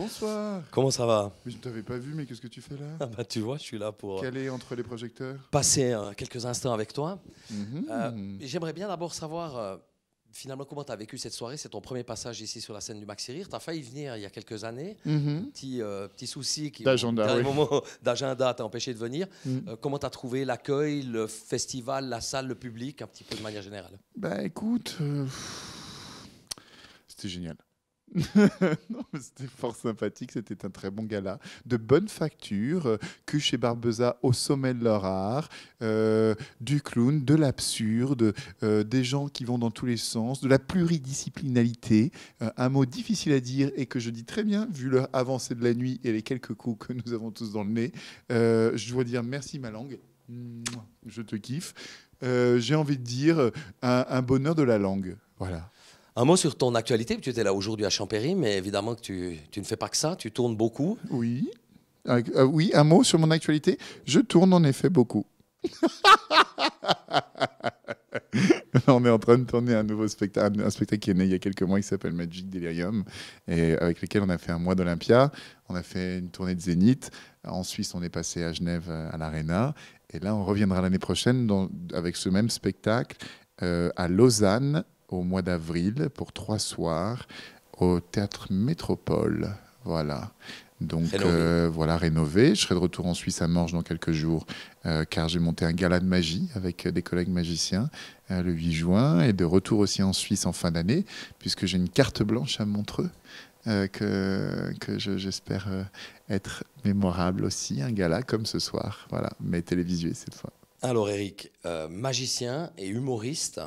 Bonsoir. Comment ça va? Mais je ne t'avais pas vu, mais qu'est-ce que tu fais là? Ah bah, tu vois, je suis là pour Quel est entre les projecteurs? passer quelques instants avec toi. Mhm. J'aimerais bien d'abord savoir finalement comment tu as vécu cette soirée. C'est ton premier passage ici sur la scène du Maxi Rire. Tu as failli venir il y a quelques années. Mhm. Petit souci qui, D'agenda, au dernier oui. moment d'agenda, t'a empêché de venir. Mhm. Comment tu as trouvé l'accueil, le festival, la salle, le public, un petit peu de manière générale? Bah écoute, c'était génial. Non, mais c'était fort sympathique, c'était un très bon gala, de bonne facture, Cuche et Barbeza au sommet de leur art, du clown, de l'absurde, des gens qui vont dans tous les sens, de la pluridisciplinarité, un mot difficile à dire et que je dis très bien vu l'heure avancée de la nuit et les quelques coups que nous avons tous dans le nez. Je dois dire merci ma langue, mouah, je te kiffe. J'ai envie de dire un bonheur de la langue, voilà. Un mot sur ton actualité. Tu étais là aujourd'hui à Champéry, mais évidemment que tu ne fais pas que ça. Tu tournes beaucoup. Oui. Oui, un mot sur mon actualité. Je tourne en effet beaucoup. On est en train de tourner un nouveau spectacle, un spectacle qui est né il y a quelques mois, qui s'appelle Magic Delirium, et avec lequel on a fait un mois d'Olympia, on a fait une tournée de Zénith. En Suisse, on est passé à Genève à l'Arena, et là, on reviendra l'année prochaine avec ce même spectacle à Lausanne au mois d'avril pour 3 soirs au Théâtre Métropole. Voilà. Donc voilà, rénové. Je serai de retour en Suisse à Morges dans quelques jours, car j'ai monté un gala de magie avec des collègues magiciens le 8 juin, et de retour aussi en Suisse en fin d'année, puisque j'ai une carte blanche à Montreux, j'espère être mémorable aussi, un gala comme ce soir, voilà, mais télévisué cette fois. Alors Eric, magicien et humoriste,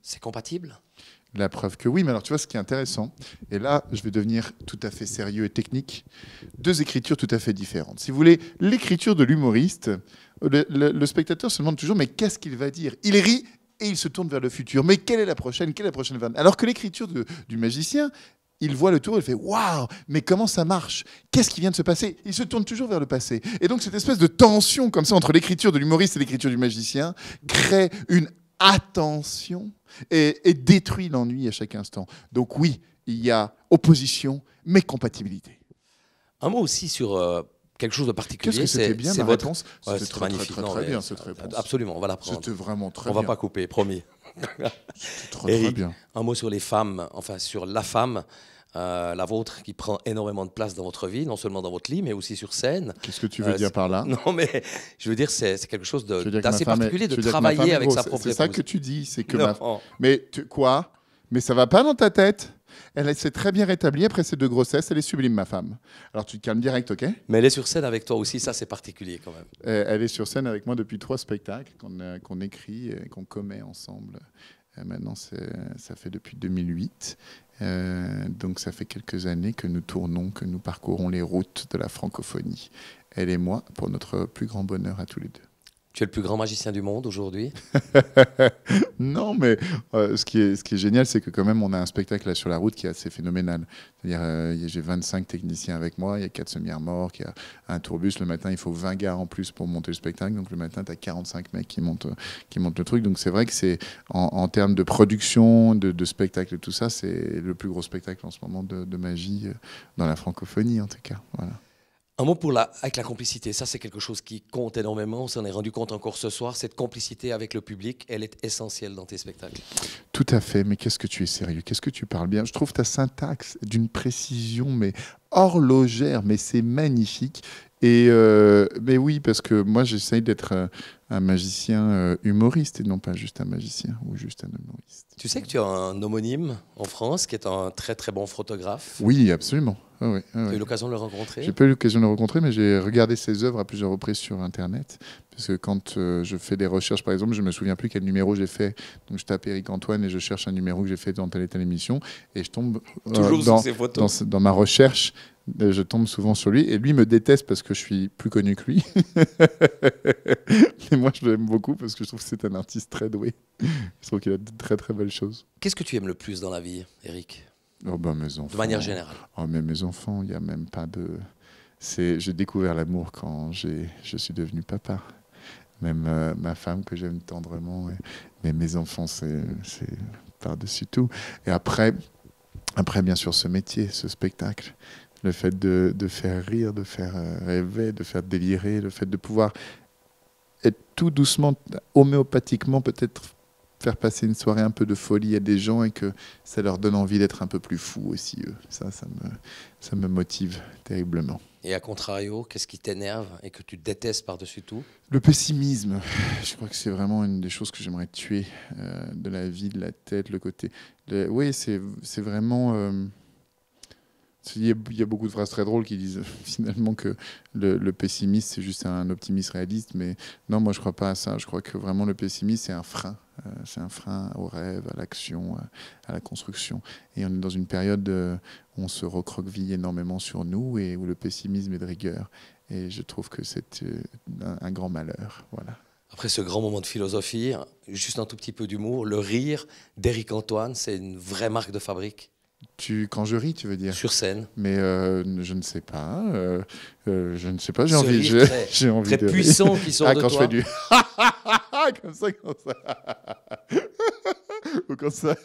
c'est compatible? La preuve que oui, mais alors tu vois ce qui est intéressant, et là je vais devenir tout à fait sérieux et technique, 2 écritures tout à fait différentes. Si vous voulez, l'écriture de l'humoriste, le spectateur se demande toujours mais qu'est-ce qu'il va dire? Il rit et il se tourne vers le futur. Mais quelle est la prochaine vanne? Alors que l'écriture du magicien, il voit le tour, il fait waouh, mais comment ça marche? Qu'est-ce qui vient de se passer? Il se tourne toujours vers le passé. Et donc cette espèce de tension comme ça entre l'écriture de l'humoriste et l'écriture du magicien crée une attention et détruit l'ennui à chaque instant. Donc oui, il y a opposition, mais compatibilité. Un mot aussi sur quelque chose de particulier. Qu'est-ce que c'était bien ma réponse? Ouais, c'était magnifique. très bien cette réponse. Absolument, on va la prendre. C'était vraiment très on bien. On va pas couper, promis. C'était très Eric, bien. Un mot sur les femmes, enfin sur la femme, la vôtre, qui prend énormément de place dans votre vie, non seulement dans votre lit, mais aussi sur scène. Qu'est-ce que tu veux dire par là? Non, mais je veux dire, c'est quelque chose d'assez particulier de travailler avec sa propre épouse. C'est ça que tu dis, c'est que non. Mais quoi? Mais ça va pas dans ta tête? Elle s'est très bien rétablie après ces 2 grossesses. Elle est sublime, ma femme. Alors, tu te calmes direct, OK? Mais elle est sur scène avec toi aussi, ça, c'est particulier quand même. Elle est sur scène avec moi depuis 3 spectacles qu'on écrit et qu'on commet ensemble. Maintenant, ça fait depuis 2008. Donc, ça fait quelques années que nous tournons, que nous parcourons les routes de la francophonie. Elle et moi, pour notre plus grand bonheur à tous les 2. Tu es le plus grand magicien du monde aujourd'hui? Non, mais ce qui est génial, c'est que quand même, on a un spectacle là sur la route qui est assez phénoménal. C'est-à-dire, j'ai 25 techniciens avec moi, il y a 4 semi-remorques, il y a un tourbus. Le matin, il faut 20 gars en plus pour monter le spectacle. Donc le matin, tu as 45 mecs qui montent le truc. Donc c'est vrai que c'est en termes de production, de spectacle et tout ça, c'est le plus gros spectacle en ce moment de magie dans la francophonie, en tout cas. Voilà. Un mot avec la complicité, ça c'est quelque chose qui compte énormément, on s'en est rendu compte encore ce soir, cette complicité avec le public, elle est essentielle dans tes spectacles. Tout à fait, mais qu'est-ce que tu es sérieux, qu'est-ce que tu parles bien. Je trouve ta syntaxe d'une précision mais horlogère, mais c'est magnifique. Mais oui, parce que moi j'essaye d'être un magicien humoriste et non pas juste un magicien ou juste un humoriste. Tu sais que tu as un homonyme en France qui est un très très bon photographe. Oui, absolument. Ah oui, ah oui. Tu as eu l'occasion de le rencontrer? J'ai pas eu l'occasion de le rencontrer, mais j'ai regardé ses œuvres à plusieurs reprises sur Internet. Parce que quand je fais des recherches, par exemple, je me souviens plus quel numéro j'ai fait. Donc je tape Eric Antoine et je cherche un numéro que j'ai fait dans telle et telle émission. Et je tombe toujours sur ses photos. Dans ma recherche. Je tombe souvent sur lui. Et lui me déteste parce que je suis plus connu que lui. Et moi, je l'aime beaucoup parce que je trouve que c'est un artiste très doué. Je trouve qu'il a de très très belles choses. Qu'est-ce que tu aimes le plus dans la vie, Eric? Oh ben, mes enfants. De manière générale. Oh, mais mes enfants, il n'y a même pas de... J'ai découvert l'amour quand je suis devenu papa. Même ma femme que j'aime tendrement. Mais mes enfants, c'est par-dessus tout. Et après, bien sûr, ce métier, ce spectacle. Le fait de faire rire, de faire rêver, de faire délirer, le fait de pouvoir être tout doucement, homéopathiquement peut-être faire passer une soirée un peu de folie à des gens et que ça leur donne envie d'être un peu plus fous aussi, eux. Ça me motive terriblement. Et à contrario, qu'est-ce qui t'énerve et que tu détestes par-dessus tout? Le pessimisme, je crois que c'est vraiment une des choses que j'aimerais tuer de la vie, de la tête, le côté... Oui, c'est vraiment... Il y a beaucoup de phrases très drôles qui disent finalement que le pessimisme, c'est juste un optimiste réaliste. Mais non, moi, je ne crois pas à ça. Je crois que vraiment le pessimisme, c'est un frein. C'est un frein au rêve, à l'action, à la construction. Et on est dans une période où on se recroqueville énormément sur nous et où le pessimisme est de rigueur. Et je trouve que c'est un grand malheur. Voilà. Après ce grand moment de philosophie, juste un tout petit peu d'humour, le rire d'Éric Antoine, c'est une vraie marque de fabrique. Quand je ris, tu veux dire? Sur scène. Mais je ne sais pas. Je ne sais pas. J'ai Ce envie, rire j'ai envie très de puissant rire. qui sort de quand toi. je fais du comme ça. Ou comme ça.